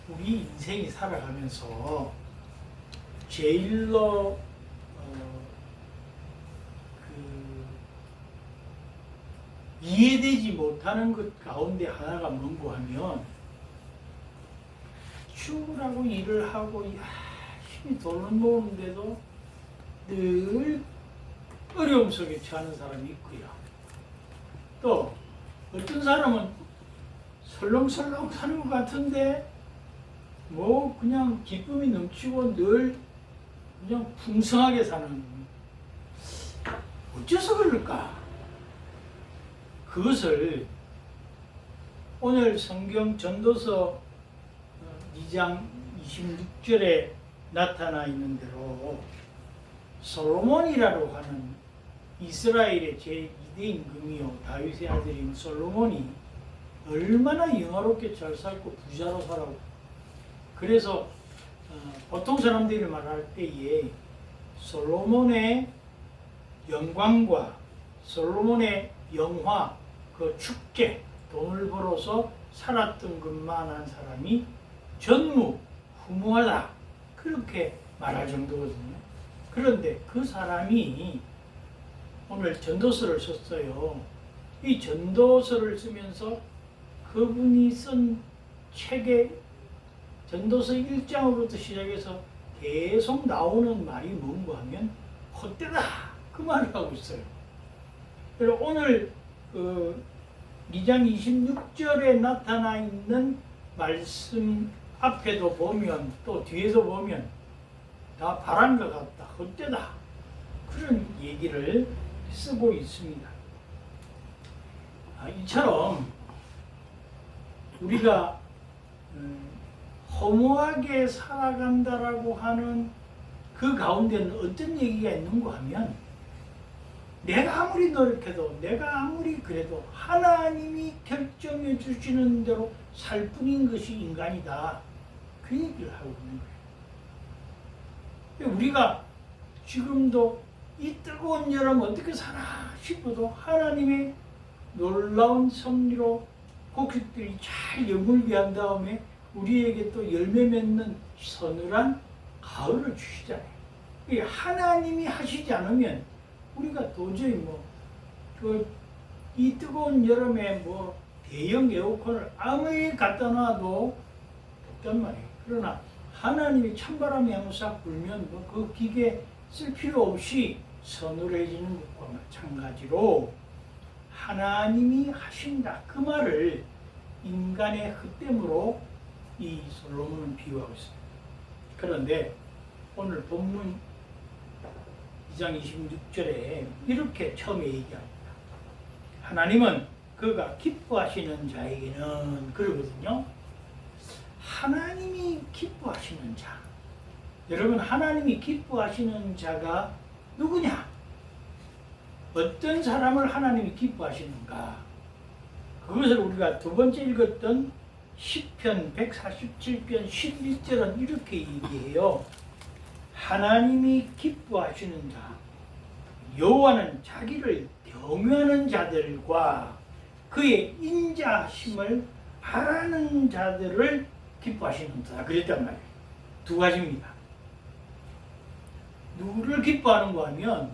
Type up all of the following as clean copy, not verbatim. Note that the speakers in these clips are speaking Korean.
우리 인생이 살아가면서 제일로 이해되지 못하는 것 가운데 하나가 뭔고 하면 죽으라고 일을 하고 힘이 돈을 모으는데도 늘 어려움 속에 처하는 사람이 있고요. 또 어떤 사람은 설렁설렁 사는 것 같은데 뭐 그냥 기쁨이 넘치고 늘 그냥 풍성하게 사는, 어째서 그럴까? 그것을 오늘 성경 전도서 2장 26절에 나타나 있는 대로 솔로몬이라고 하는 이스라엘의 제2대 임금이요 다윗의 아들인 솔로몬이 얼마나 영화롭게 잘 살고 부자로 살았고, 그래서 보통 사람들이 말할 때에 솔로몬의 영광과 솔로몬의 영화, 그 축제, 돈을 벌어서 살았던 것만한 사람이 전무후무하다, 그렇게 말할 정도거든요. 그런데 그 사람이 오늘 전도서를 썼어요. 이 전도서를 쓰면서 그분이 쓴 책의 전도서 1장으로부터 시작해서 계속 나오는 말이 뭔가 하면 헛되다, 그 말을 하고 있어요. 그리고 오늘 2장 26절에 나타나 있는 말씀 앞에도 보면 또 뒤에도 보면 다 바람과 같다, 헛되다, 그런 얘기를 쓰고 있습니다. 이처럼 우리가 허무하게 살아간다라고 하는 그 가운데는 어떤 얘기가 있는가 하면, 내가 아무리 노력해도 내가 아무리 그래도 하나님이 결정해 주시는 대로 살 뿐인 것이 인간이다, 그 얘기를 하고 있는 거예요. 우리가 지금도 이 뜨거운 여름 어떻게 사나 싶어도 하나님의 놀라운 섭리로 곡식들이 잘 여물게 한 다음에 우리에게 또 열매 맺는 서늘한 가을을 주시잖아요. 하나님이 하시지 않으면 우리가 도저히 이 뜨거운 여름에 대형 에어컨을 아무리 갖다 놔도 덥단 말이에요. 그러나 하나님이 찬바람이 항상 불면 그 기계 쓸 필요 없이 서늘해지는 것과 마찬가지로 하나님이 하신다, 그 말을 인간의 헛됨으로 이 솔로몬은 비유하고 있습니다. 그런데 오늘 본문 2장 26절에 이렇게 처음에 얘기합니다. 하나님은 그가 기뻐하시는 자에게는, 그러거든요. 하나님이 기뻐하시는 자. 여러분, 하나님이 기뻐하시는 자가 누구냐? 어떤 사람을 하나님이 기뻐하시는가? 그것을 우리가 두 번째 읽었던 시편 147편 11절은 이렇게 얘기해요. 하나님이 기뻐하시는 자, 여호와는 자기를 경외하는 자들과 그의 인자심을 바라는 자들을 기뻐하시는다, 그랬단 말이에요. 두 가지입니다. 누구를 기뻐하는가 하면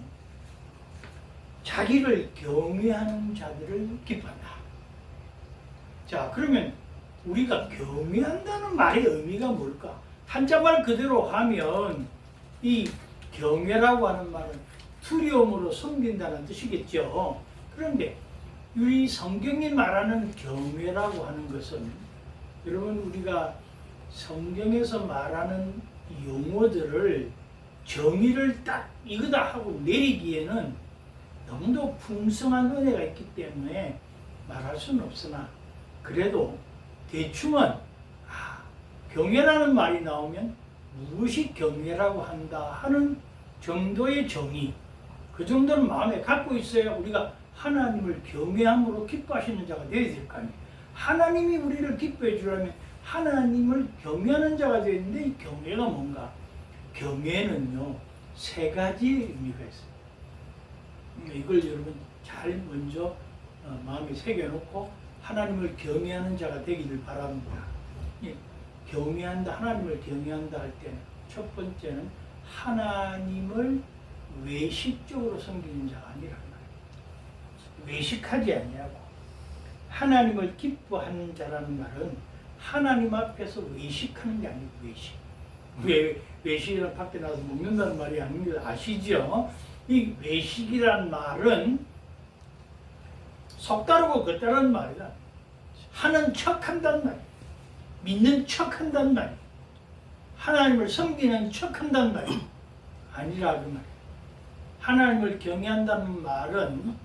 자기를 경외하는 자들을 기뻐한다. 자, 그러면 우리가 경외한다는 말의 의미가 뭘까? 한자말 그대로 하면 이 경외라고 하는 말은 두려움으로 섬긴다는 뜻이겠죠. 그런데 이 성경이 말하는 경외라고 하는 것은, 여러분, 우리가 성경에서 말하는 용어들을 정의를 딱 이거다 하고 내리기에는 너무도 풍성한 은혜가 있기 때문에 말할 수는 없으나, 그래도 대충은 경외라는 말이 나오면 무엇이 경외라고 한다 하는 정도의 정의, 그 정도는 마음에 갖고 있어야 우리가 하나님을 경외함으로 기뻐하시는 자가 되어야 될 거 아니에요. 하나님이 우리를 기뻐해 주려면 하나님을 경외하는 자가 되어야 되는데, 이 경외가 뭔가? 경외는요, 세 가지 의미가 있어요. 이걸 여러분 잘 먼저 마음에 새겨놓고 하나님을 경외하는 자가 되기를 바랍니다. 경외한다, 하나님을 경외한다 할 때는 첫 번째는 하나님을 외식적으로 섬기는 자가 아니란 말이에요. 외식하지 아니하고 하나님을 기뻐하는 자라는 말은 하나님 앞에서 외식하는 게 아니고 외식. 외식이란 밖에 나가서 먹는다는 말이 아닙니다. 아시죠? 이 외식이란 말은 속다르고 겉다른 말이다. 하는 척 한단 말이에요. 믿는 척 한단 말이에요. 하나님을 섬기는 척 한단 말이에요. 아니라 그 말이에요. 하나님을 경외한다는 말은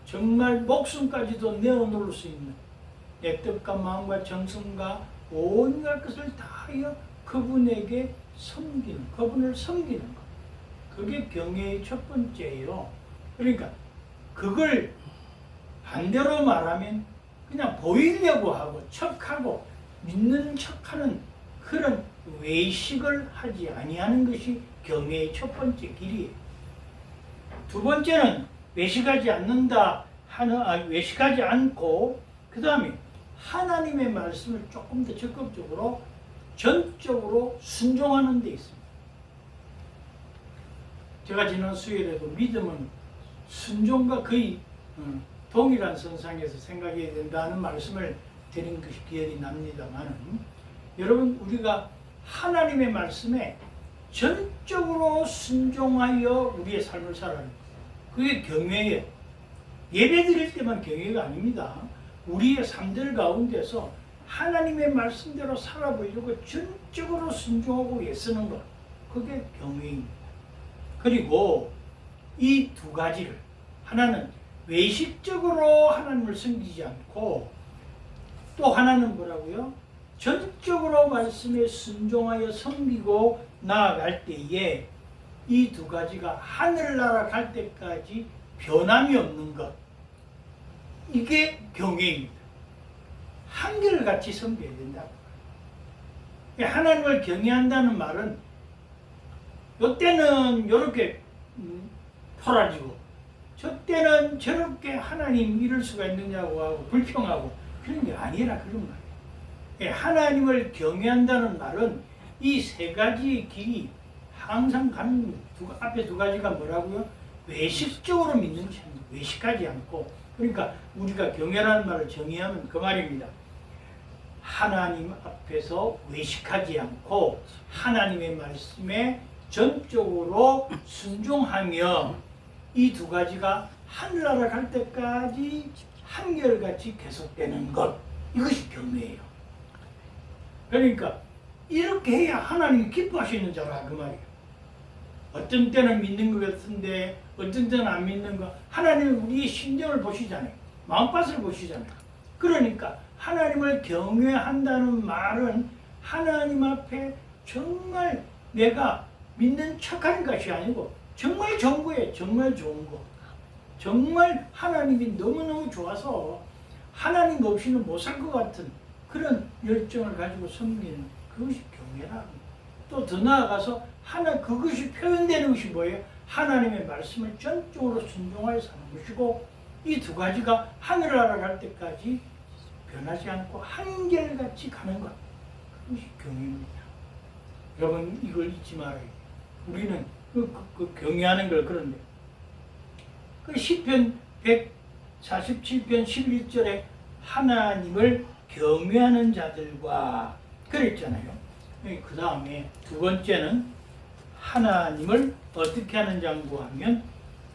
정말 목숨까지도 내어놓을 수 있는 내 뜻과 마음과 정성과 온갖 것을 다하여 그분에게 섬기는, 그분을 섬기는 것. 그게 경외의 첫 번째예요. 그러니까 그걸 반대로 말하면 그냥 보이려고 하고 척하고 믿는 척하는 그런 외식을 하지 아니하는 것이 경외의 첫 번째 길이에요. 두 번째는 외식하지 않는다 하는 외식하지 않고 그 다음에 하나님의 말씀을 조금 더 적극적으로 전적으로 순종하는 데 있습니다. 제가 지난 수요일에도 믿음은 순종과 거의 동일한 선상에서 생각해야 된다는 말씀을 드린 것이 기억이 납니다만 여러분 우리가 하나님의 말씀에 전적으로 순종하여 우리의 삶을 살아가는 것 그게 경외예요. 예배 드릴 때만 경외가 아닙니다. 우리의 삶들 가운데서 하나님의 말씀대로 살아보려고 전적으로 순종하고 애쓰는 것 그게 경외입니다. 그리고 이 두 가지를 하나는 외식적으로 하나님을 섬기지 않고 또 하나는 뭐라고요? 전적으로 말씀에 순종하여 섬기고 나아갈 때에 이 두 가지가 하늘나라 갈 때까지 변함이 없는 것 이게 경외입니다. 한결같이 섬겨야 된다고. 하나님을 경외한다는 말은 이때는 이렇게 포라지고 저때는 저렇게 하나님 이럴 수가 있느냐고 하고 불평하고 그런 게 아니라 그런 말이에요. 하나님을 경외한다는 말은 이 세 가지의 길이 항상 가는 앞에 두 가지가 뭐라고요? 외식적으로 믿는 것이 아니고 외식하지 않고 그러니까 우리가 경외라는 말을 정의하면 그 말입니다. 하나님 앞에서 외식하지 않고 하나님의 말씀에 전적으로 순종하며 이 두 가지가 하늘나라 갈 때까지 한결같이 계속되는 것 이것이 경외예요. 그러니까 이렇게 해야 하나님이 기뻐하시는 자라 그 말이에요. 어떤 때는 믿는 것 같은데 어떤 때는 안 믿는 것 하나님은 우리의 심정을 보시잖아요. 마음밭을 보시잖아요. 그러니까 하나님을 경외한다는 말은 하나님 앞에 정말 내가 믿는 척하는 것이 아니고 정말 좋은 거예요. 정말 좋은 거. 정말 하나님이 너무너무 좋아서 하나님 없이는 못 살 것 같은 그런 열정을 가지고 섬기는 그것이 경외라. 또 더 나아가서 그것이 표현되는 것이 뭐예요? 하나님의 말씀을 전적으로 순종하여 사는 것이고 이 두 가지가 하늘나라 갈 때까지 변하지 않고 한결같이 가는 것. 그것이 경외입니다. 여러분 이걸 잊지 말아요. 우리는 그 경외하는 걸 그런데 그 시편 147편 11절에 하나님을 경외하는 자들과 그랬잖아요. 그 다음에 두 번째는 하나님을 어떻게 하는 자인고 하면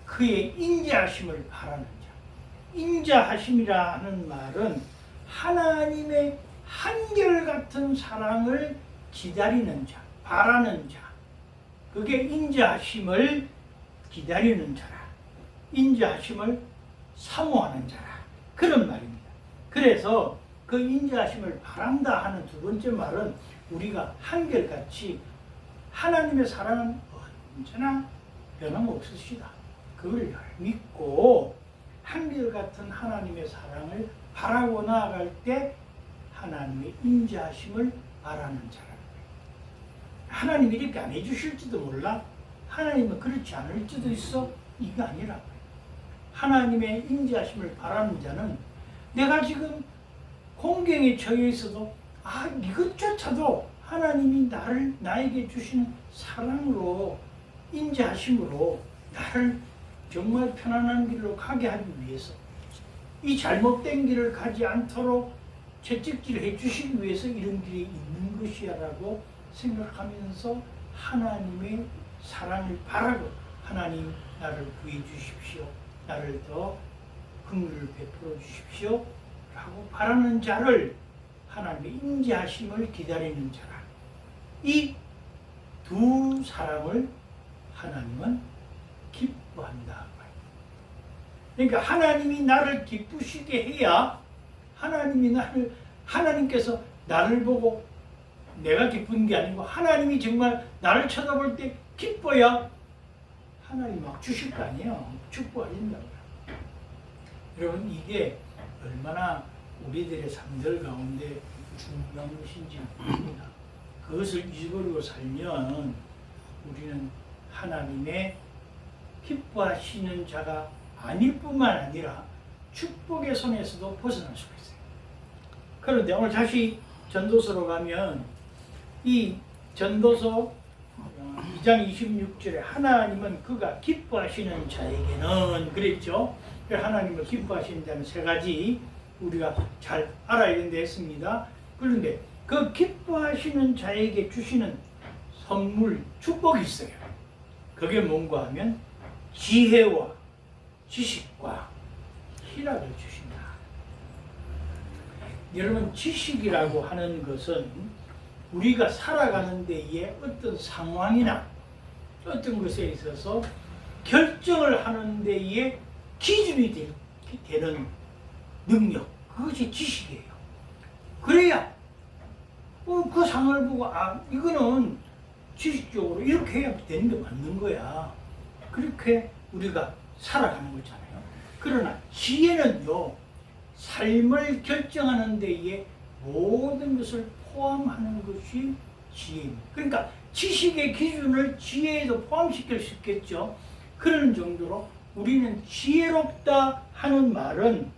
그의 인자하심을 바라는 자. 인자하심이라 하는 말은 하나님의 한결같은 사랑을 기다리는 자, 바라는 자. 그게 인자하심을 기다리는 자라. 인자하심을 사모하는 자라. 그런 말입니다. 그래서 그 인자하심을 바란다 하는 두 번째 말은 우리가 한결같이 하나님의 사랑은 언제나 변함없으시다. 그걸 믿고 한결같은 하나님의 사랑을 바라고 나아갈 때 하나님의 인자하심을 바라는 자라는 거예요. 하나님이 이렇게 안 해주실지도 몰라. 하나님은 그렇지 않을지도 있어. 이게 아니라고요. 하나님의 인자하심을 바라는 자는 내가 지금 공경에 처해 있어도 이것조차도 하나님이 나에게 주시는 사랑으로 인지하심으로 나를 정말 편안한 길로 가게 하기 위해서 이 잘못된 길을 가지 않도록 채찍질을 해주시기 위해서 이런 길이 있는 것이야 라고 생각하면서 하나님의 사랑을 바라고 하나님 나를 구해 주십시오. 나를 더 긍휼을 베풀어 주십시오. 라고 바라는 자를 하나님의 인지하심을 기다리는 자라. 이 두 사람을 하나님은 기뻐한다. 그러니까 하나님이 나를 기쁘시게 해야 하나님께서 나를 보고 내가 기쁜 게 아니고 하나님이 정말 나를 쳐다볼 때 기뻐야 하나님 막 주실 거 아니에요. 축복하신다고요. 여러분 이게 얼마나 우리들의 삶들 가운데 중요한 것인지 모릅니다. 그것을 잊어버리고 살면 우리는 하나님의 기뻐하시는 자가 아닐 뿐만 아니라 축복의 손에서도 벗어날 수가 있어요. 그런데 오늘 다시 전도서로 가면 이 전도서 2장 26절에 하나님은 그가 기뻐하시는 자에게는 그랬죠. 하나님을 기뻐하시는 자는 세 가지 우리가 잘 알아야 된다 했습니다. 그런데 그 기뻐하시는 자에게 주시는 선물, 축복이 있어요. 그게 뭔가 하면 지혜와 지식과 희락을 주신다. 여러분 지식이라고 하는 것은 우리가 살아가는 데에 어떤 상황이나 어떤 것에 있어서 결정을 하는 데에 기준이 되는 능력, 그것이 지식이에요. 그래야 그 상황을 보고 이거는 지식적으로 이렇게 해야 되는 게 맞는 거야. 그렇게 우리가 살아가는 거잖아요. 그러나 지혜는요, 삶을 결정하는 데에 모든 것을 포함하는 것이 지혜입니다. 그러니까 지식의 기준을 지혜에도 포함시킬 수 있겠죠. 그런 정도로 우리는 지혜롭다 하는 말은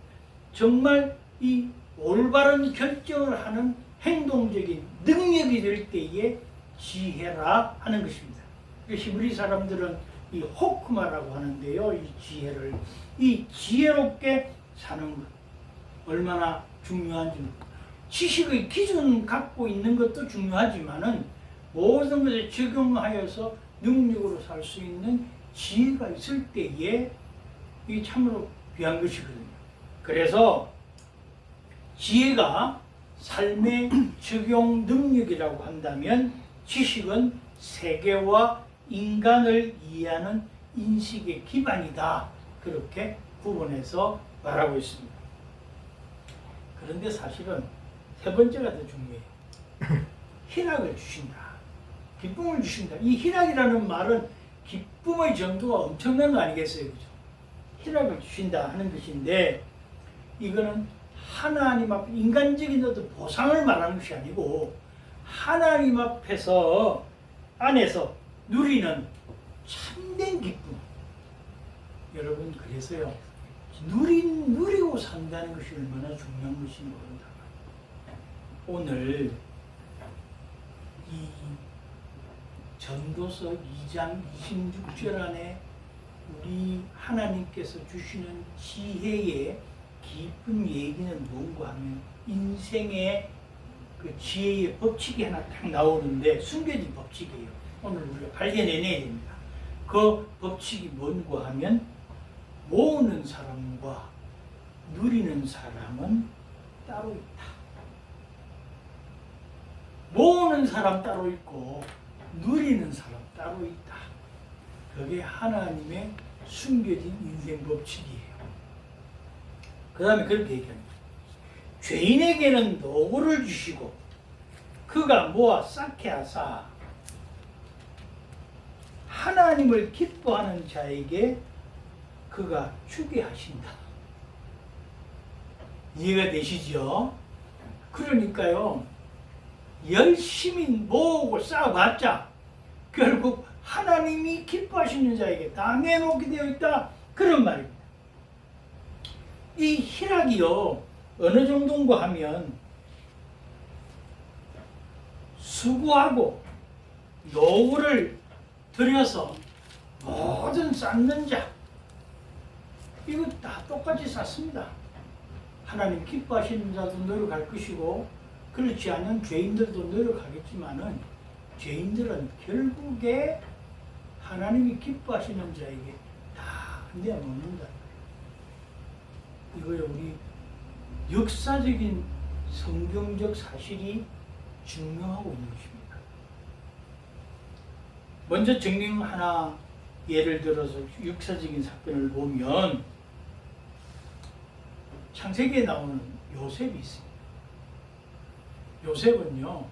정말 이 올바른 결정을 하는 행동적인 능력이 될 때에 지혜라 하는 것입니다. 히브리 사람들은 이 호크마라고 하는데요. 이 지혜를 이 지혜롭게 사는 것 얼마나 중요한지 지식의 기준 갖고 있는 것도 중요하지만은 모든 것에 적용하여서 능력으로 살 수 있는 지혜가 있을 때에 이게 참으로 귀한 것이거든요. 그래서 지혜가 삶의 적용 능력이라고 한다면 지식은 세계와 인간을 이해하는 인식의 기반이다. 그렇게 구분해서 말하고 있습니다. 그런데 사실은 세 번째가 더 중요해요. 희락을 주신다. 기쁨을 주신다. 이 희락이라는 말은 기쁨의 정도가 엄청난 거 아니겠어요? 그죠? 희락을 주신다 하는 것인데 이거는 하나님 앞 인간적인 어떤 보상을 말하는 것이 아니고 하나님 앞에서 안에서 누리는 참된 기쁨. 여러분 그래서요 누리고 산다는 것이 얼마나 중요한 것인지 모른다. 오늘 이 전도서 2장 26절 안에 우리 하나님께서 주시는 지혜의 깊은 얘기는 뭔가 하면 인생의 그 지혜의 법칙이 하나 딱 나오는데 숨겨진 법칙이에요. 오늘 우리가 발견해내야 됩니다. 그 법칙이 뭔가 하면 모으는 사람과 누리는 사람은 따로 있다. 모으는 사람 따로 있고 누리는 사람 따로 있다. 그게 하나님의 숨겨진 인생 법칙이에요. 그 다음에 그렇게 얘기합니다. 죄인에게는 노고를 주시고 그가 모아 쌓게 하사 하나님을 기뻐하는 자에게 그가 주게 하신다. 이해가 되시죠? 그러니까요 열심히 모으고 쌓아봤자 결국 하나님이 기뻐하시는 자에게 다 내놓게 되어 있다. 그런 말입니다. 이 희락이요 어느 정도인가 하면 수고하고 노고를 들여서 모든 쌓는 자, 이거 다 똑같이 쌓습니다. 하나님 기뻐하시는 자도 노력할 것이고 그렇지 않은 죄인들도 노력하겠지만은 죄인들은 결국에 하나님이 기뻐하시는 자에게 다 내어놓는다. 이거에 우리 역사적인 성경적 사실이 증명하고 있는 것입니다. 먼저 증명 하나 예를 들어서 역사적인 사건을 보면 창세기에 나오는 요셉이 있습니다. 요셉은요,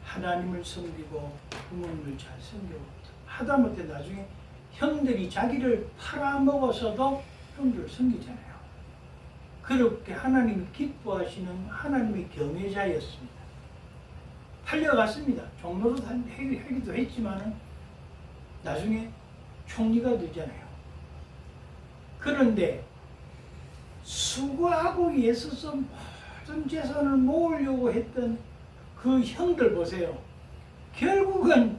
하나님을 섬기고 부모님을 잘 섬기고 하다못해 나중에 형들이 자기를 팔아먹어서도 형들을 섬기잖아요. 그렇게 하나님이 기뻐하시는 하나님의 경외자였습니다. 팔려갔습니다. 종로로 하기도 했지만은 나중에 총리가 되잖아요. 그런데 수고하고 애써서 모든 재산을 모으려고 했던 그 형들 보세요. 결국은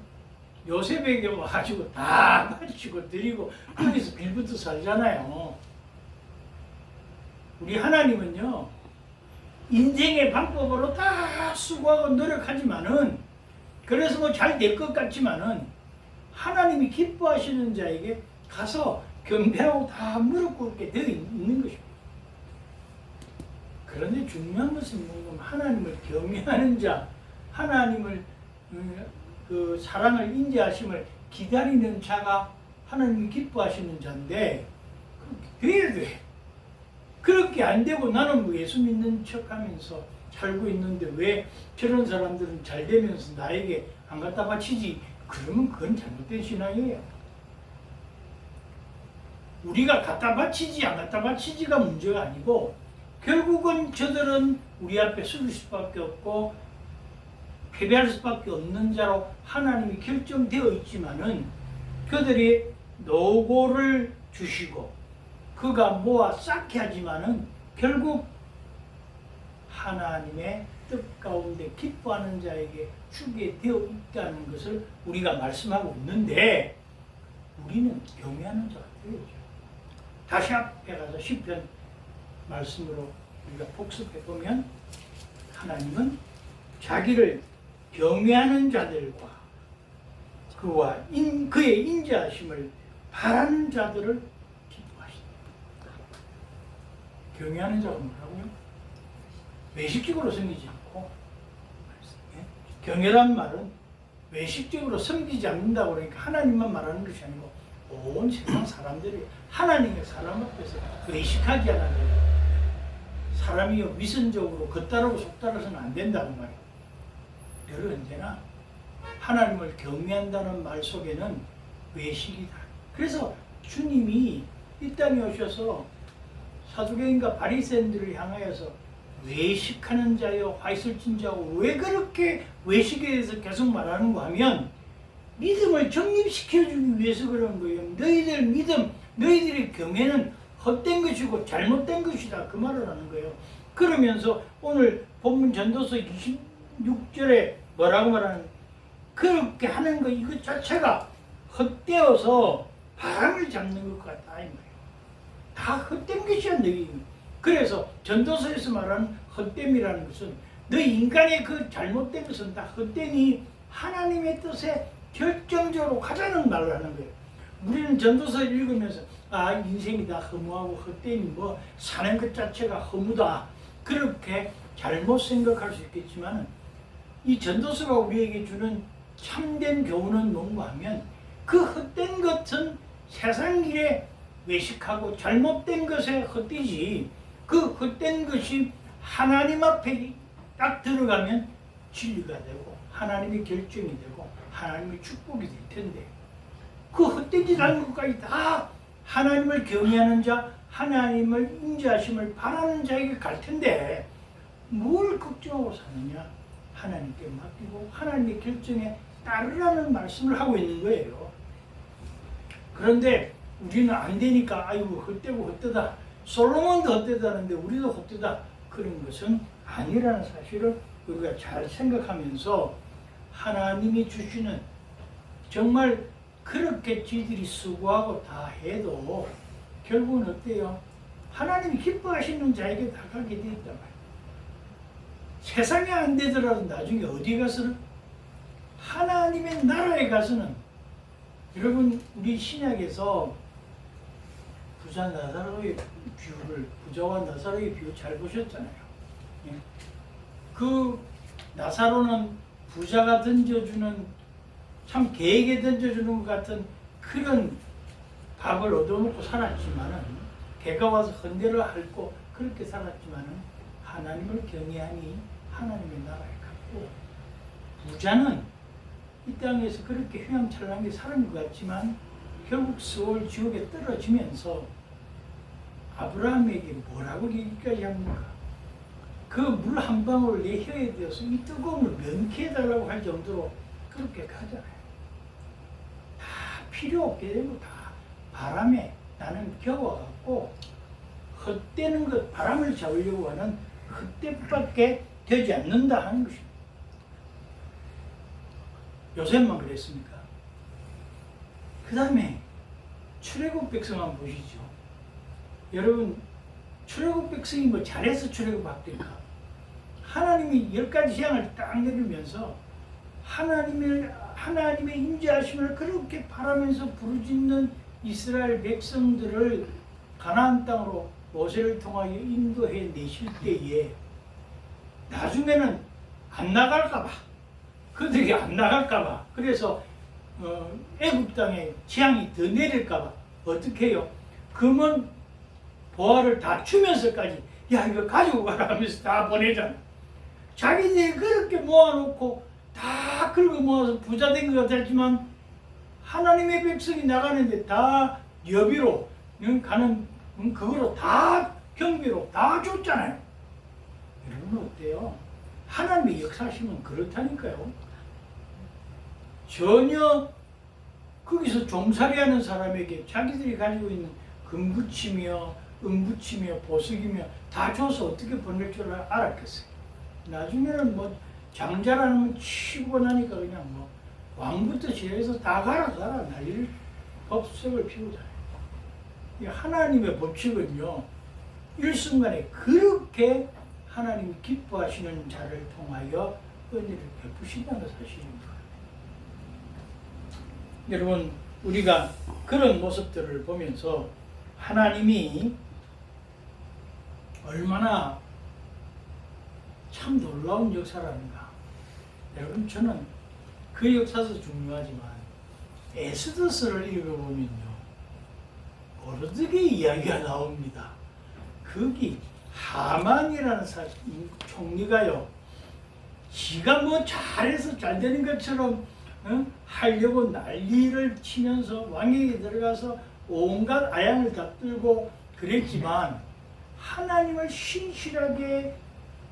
요셉에게 와가지고 다 바치고 드리고 거기서 빌부터 살잖아요. 우리 하나님은요, 인생의 방법으로 다 수고하고 노력하지만은, 그래서 뭐 잘 될 것 같지만은 하나님이 기뻐하시는 자에게 가서 경배하고 다 무릎 꿇게 되어 있는 것입니다. 그런데 중요한 것은 뭐냐면 하나님을 경외하는 자, 하나님을 그 사랑을 인지하심을 기다리는 자가 하나님이 기뻐하시는 자인데 그렇게 돼야 돼. 그렇게 안 되고 나는 뭐 예수 믿는 척하면서 살고 있는데 왜 저런 사람들은 잘 되면서 나에게 안 갖다 바치지? 그러면 그건 잘못된 신앙이에요. 우리가 갖다 바치지 안 갖다 바치지가 문제가 아니고 결국은 저들은 우리 앞에 설 수밖에 없고 패배할 수밖에 없는 자로 하나님이 결정되어 있지만은 그들이 노고를 주시고 그가 모아 쌓게 하지만은 결국 하나님의 뜻 가운데 기뻐하는 자에게 주게 되어 있다는 것을 우리가 말씀하고 있는데 우리는 경외하는 자가 되어야죠. 다시 앞에 가서 시편 말씀으로 우리가 복습해 보면 하나님은 자기를 경외하는 자들과 그와 그의 인자하심을 바라는 자들을 기뻐하신다. 경외하는 자가 뭐라고요? 외식적으로 섬기지 않고, 경외란 말은 외식적으로 섬기지 않는다고 그러니까 하나님만 말하는 것이 아니고 온 세상 사람들이 하나님의 사람 앞에서 외식하지 않아요. 사람이 위선적으로 겉따르고 속따라서는 안 된다는 말이에요. 늘 언제나 하나님을 경외한다는 말 속에는 외식이다. 그래서 주님이 이 땅에 오셔서 사두개인과 바리새인들을 향하여서 외식하는 자여 화이슬진 자고 왜 그렇게 외식에 대해서 계속 말하는가 하면 믿음을 정립시켜주기 위해서 그런 거예요. 너희들 믿음, 너희들의 경외는 헛된 것이고 잘못된 것이다. 그 말을 하는 거예요. 그러면서 오늘 본문 전도서 26절에 뭐라고 말하는 그렇게 하는 거 이것 자체가 헛되어서 바람을 잡는 것 같다 이 말이에요. 다 헛된 것이야 너희. 그래서 전도서에서 말하는 헛됨이라는 것은 너희 인간의 그 잘못된 것은 다 헛되니 하나님의 뜻에 결정적으로 가자는 말을 하는 거예요. 우리는 전도서를 읽으면서 아 인생이 다 허무하고 헛되니 뭐 사는 것 자체가 허무다 그렇게 잘못 생각할 수 있겠지만 이 전도서가 우리에게 주는 참된 교훈은 뭔가 하면 그 헛된 것은 세상 일에 외식하고 잘못된 것에 헛되지 그 헛된 것이 하나님 앞에 딱 들어가면 진리가 되고 하나님의 결정이 되고 하나님의 축복이 될 텐데 그 헛된 짓 하는 것까지 다 하나님을 경외하는 자 하나님을 인자하심을 바라는 자에게 갈 텐데 뭘 걱정하고 사느냐 하나님께 맡기고 하나님의 결정에 따르라는 말씀을 하고 있는 거예요. 그런데 우리는 안 되니까 아이고 헛되고 헛되다 솔로몬도 헛되다는데 우리도 헛되다 그런 것은 아니라는 사실을 우리가 잘 생각하면서 하나님이 주시는 정말 그렇게 지들이 수고하고 다 해도 결국은 어때요? 하나님이 기뻐하시는 자에게 다 가게 돼 있단 말이에요. 세상에 안 되더라도 나중에 어디 가서는 하나님의 나라에 가서는 여러분 우리 신약에서 부자 나사로의 부자와 나사로의 비유 잘 보셨잖아요. 예. 그 나사로는 부자가 던져주는 참 개에게 던져주는 것 같은 그런 밥을 얻어먹고 살았지만은 개가 와서 헌대를 핥고 그렇게 살았지만은 하나님을 경외하니 하나님의 나라에 갔고 부자는 이 땅에서 그렇게 휘황찬란하게 사는 것 같지만 결국 스올 지옥에 떨어지면서 아브라함에게 뭐라고 얘기까지 합니까? 그 물 한 방울 내 혀에 대어서 이 뜨거움을 면케해달라고 할 정도로 그렇게 가잖아요. 다 필요 없게 되고 다 바람에 나는 겨워갖고 헛되는 것, 바람을 잡으려고 하는 헛되밖에 되지 않는다 하는 것입니다. 요셉만 그랬습니까? 그 다음에 출애굽 백성 한번 보시죠. 여러분 출애굽 백성이 뭐 잘해서 출애굽합니까? 하나님이 10가지 재앙을 딱 내리면서 하나님의 임재하심을 그렇게 바라면서 부르짖는 이스라엘 백성들을 가나안 땅으로 모세를 통하여 인도해 내실 때에 나중에는 안 나갈까봐 그들이 안 나갈까봐 그래서 애굽 땅에 재앙이 더 내릴까봐 어떻게 해요? 금은 보화를 다 주면서까지 야 이거 가지고 가라 하면서 다 보내잖아. 자기들이 그렇게 모아놓고 다 긁어 모아서 부자 된 것 같았지만 하나님의 백성이 나가는데 다 여비로 가는 그거로 다 경비로 다 줬잖아요. 여러분 어때요? 하나님의 역사심은 그렇다니까요. 전혀 거기서 종살이하는 사람에게 자기들이 가지고 있는 금붙이며 은붙이며 보석이며 다 줘서 어떻게 보낼 줄 알았겠어요. 나중에는 뭐 장자라는 건 치고 나니까 그냥 뭐 왕부터 시작해서 다 가라 난리를 법석을 피우잖아요. 이 하나님의 법칙은요 일순간에 그렇게 하나님이 기뻐하시는 자를 통하여 은혜를 베푸신다는 사실입니다. 여러분 우리가 그런 모습들을 보면서 하나님이 얼마나 참 놀라운 역사라는가. 여러분 저는 그 역사도 중요하지만 에스더서를 읽어보면요 모르드게 이야기가 나옵니다. 거기 하만이라는 총리가요 지가 뭐 잘해서 잘 되는 것처럼 하려고 난리를 치면서 왕에게 들어가서 온갖 아양을 다 떨고 그랬지만 하나님을 신실하게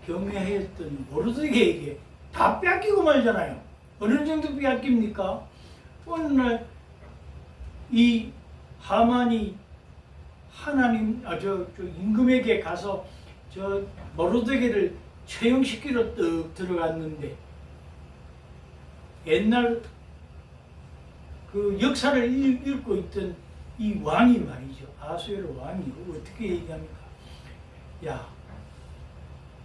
경외했던 모르드게에게 다 뺏기고 말잖아요. 어느 정도 뺏깁니까? 어느 날 이 하만이 하나님 저 임금에게 가서 저 모르드게를 처형시키러 떡 들어갔는데 옛날 그 역사를 읽고 있던 이 왕이 말이죠. 아수에로 왕이 어떻게 얘기합니까? 야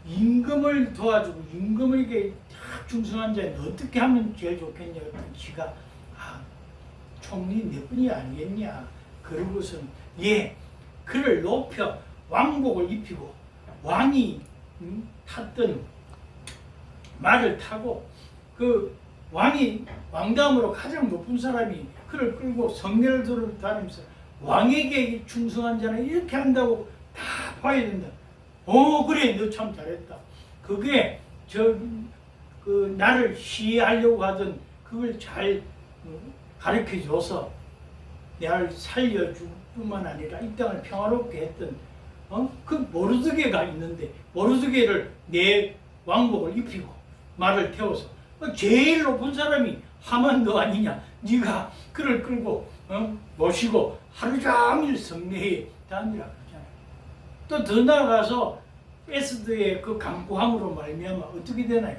임금을 도와주고 임금에게 충성한 자는 어떻게 하면 제일 좋겠냐 했더니 지가 총리 몇 분이 아니겠냐 그러고선 그를 높여 왕복을 입히고 왕이 탔던 말을 타고 그 왕이 왕다음으로 가장 높은 사람이 그를 끌고 성례를 다니면서 왕에게 충성한 자는 이렇게 한다고 다 봐야 된다. 그래 너 참 잘했다. 그게 그 나를 시해하려고 하던 그걸 잘 가르쳐줘서 나를 살려줄 뿐만 아니라 이 땅을 평화롭게 했던 그 모르드게가 있는데 모르드게를 내 왕복을 입히고 말을 태워서 제일 높은 사람이 하만 너 아니냐. 네가 그를 끌고 모시고 하루 종일 성례에 다니라 그러잖아요. 또 더 나아가서 에스더의 그 강구함으로 말미암아 어떻게 되나요?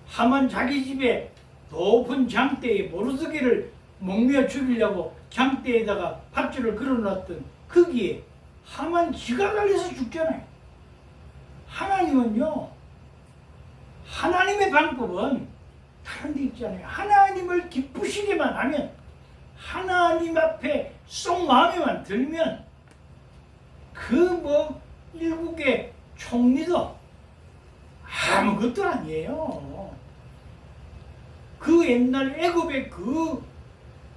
하만 자기 집에 높은 장대에 모르드게를 목매어 죽이려고 장대에다가 밧줄을 걸어놨던 거기에 하만 지가 달려서 죽잖아요. 하나님은요, 하나님의 방법은 다른 데 있잖아요. 하나님을 기쁘시게만 하면, 하나님 앞에 쏙 마음에만 들면 그 뭐 일국의 총리도 아무것도 아니에요. 그 옛날 애굽의 그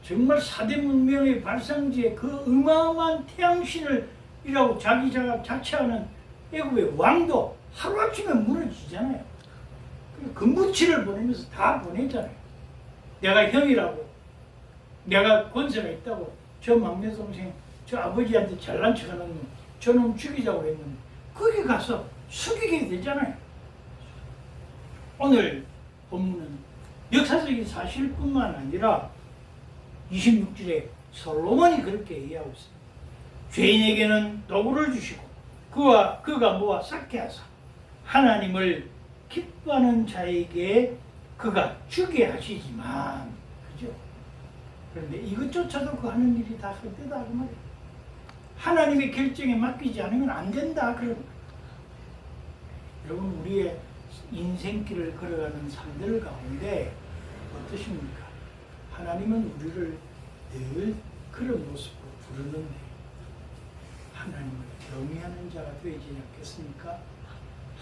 정말 4대 문명의 발상지에 그 어마어마한 태양신을이라고 자기 자처하는 애굽의 왕도 하루아침에 무너지잖아요. 금부치를 보내면서 다 보내잖아요. 내가 형이라고, 내가 권세가 있다고, 저 막내 동생, 저 아버지한테 잘난 척하는 저놈 죽이자고 했는데 거기 가서 죽이게 되잖아요. 오늘 본문은 역사적인 사실뿐만 아니라 26절에 솔로몬이 그렇게 얘기하고 있습니다. 죄인에게는 도구를 주시고 그가 모아 쌓게 하사 하나님을 기뻐하는 자에게 그가 주게 하시지만, 그죠? 그런데 이것조차도 그 하는 일이 다 헛되다 그 말이에요. 하나님의 결정에 맡기지 않으면 안 된다 그런 거예요. 여러분, 우리의 인생길을 걸어가는 삶들 가운데 어떠십니까? 하나님은 우리를 늘 그런 모습으로 부르는데 하나님을 경외하는 자가 되지 않겠습니까?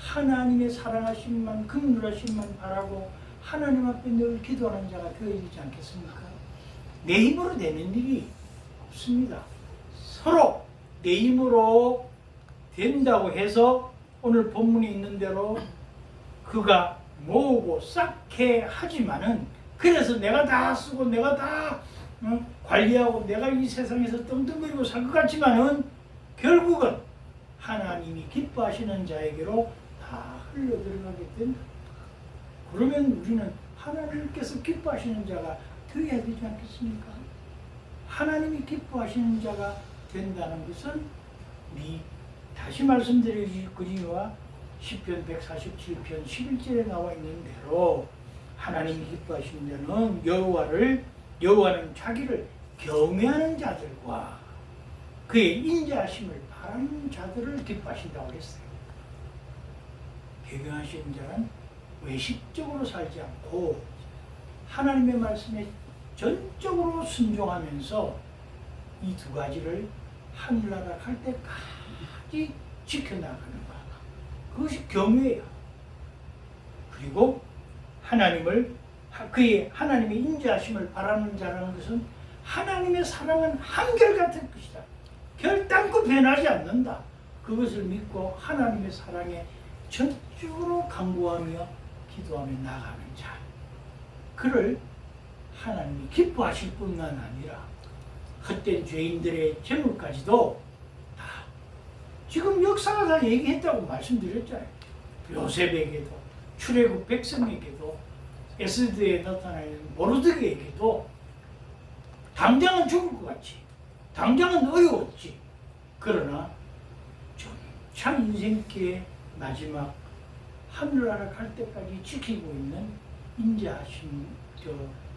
하나님의 사랑하심만, 긍휼하심만 바라고 하나님 앞에 늘 기도하는 자가 되어지지 않겠습니까? 내 힘으로 되는 일이 없습니다. 서로 내 힘으로 된다고 해서 오늘 본문에 있는 대로 그가 모으고 쌓게 하지만은, 그래서 내가 다 쓰고 내가 다 관리하고 내가 이 세상에서 떵떵거리고 살 것 같지만은 결국은 하나님이 기뻐하시는 자에게로 다 흘러들어가게 된다. 그러면 우리는 하나님께서 기뻐하시는 자가 되어야 되지 않겠습니까? 하나님이 기뻐하시는 자가 된다는 것은 다시 말씀드리거니와 시편 147편 11절에 나와 있는 대로 하나님이 기뻐하시는 자는 여호와는 자기를 경외하는 자들과 그의 인자하심을 바라는 자들을 기뻐하신다고 했어요. 경외하시는 자는 외식적으로 살지 않고 하나님의 말씀에 전적으로 순종하면서 이 두 가지를 하늘나라 갈 때까지 지켜나가는 것. 그것이 경외예요. 그리고 그의 하나님의 인자하심을 바라는 자라는 것은 하나님의 사랑은 한결같을 것이다. 결단코 변하지 않는다. 그것을 믿고 하나님의 사랑에 전적으로 간구하며 기도하며 나가는 자. 그를 하나님이 기뻐하실 뿐만 아니라 헛된 죄인들의 재물까지도 다 지금 역사가 다 얘기했다고 말씀드렸잖아요. 요셉에게도, 출애굽 백성에게도, 에스더에 나타나는 모르드게에게도 당장은 죽을 것 같지, 당장은 어려웠지. 그러나 참 인생길의 마지막 하늘나라 갈 때까지 지키고 있는 인자하심,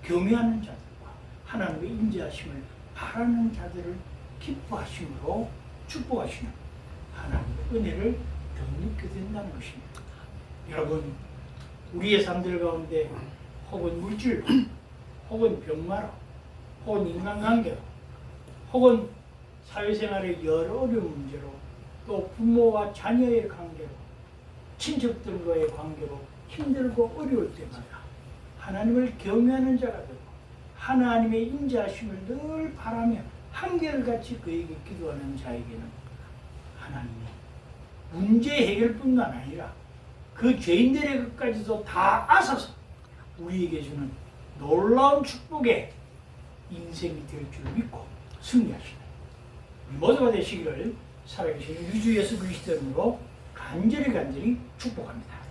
경외하는 자들과 하나님의 인자하심을 바라는 자들을 기뻐하심으로 축복하시는 하나님의 은혜를 덧입게 된다는 것입니다. 여러분, 우리의 삶들 가운데 혹은 물질로, 혹은 병마로, 혹은 인간관계로, 혹은 사회생활의 여러 어려운 문제로, 또 부모와 자녀의 관계로, 친척들과의 관계로 힘들고 어려울 때마다 하나님을 경외하는 자가 되고 하나님의 인자하심을 늘 바라며 한결같이 그에게 기도하는 자에게는 하나님이 문제 해결뿐만 아니라 그 죄인들의 것까지도 다 아셔서 우리에게 주는 놀라운 축복의 인생이 될 줄 믿고 승리하시는 모두가 되시기를 살아계신 우리 주 예수 그리스도 이름으로 간절히 축복합니다.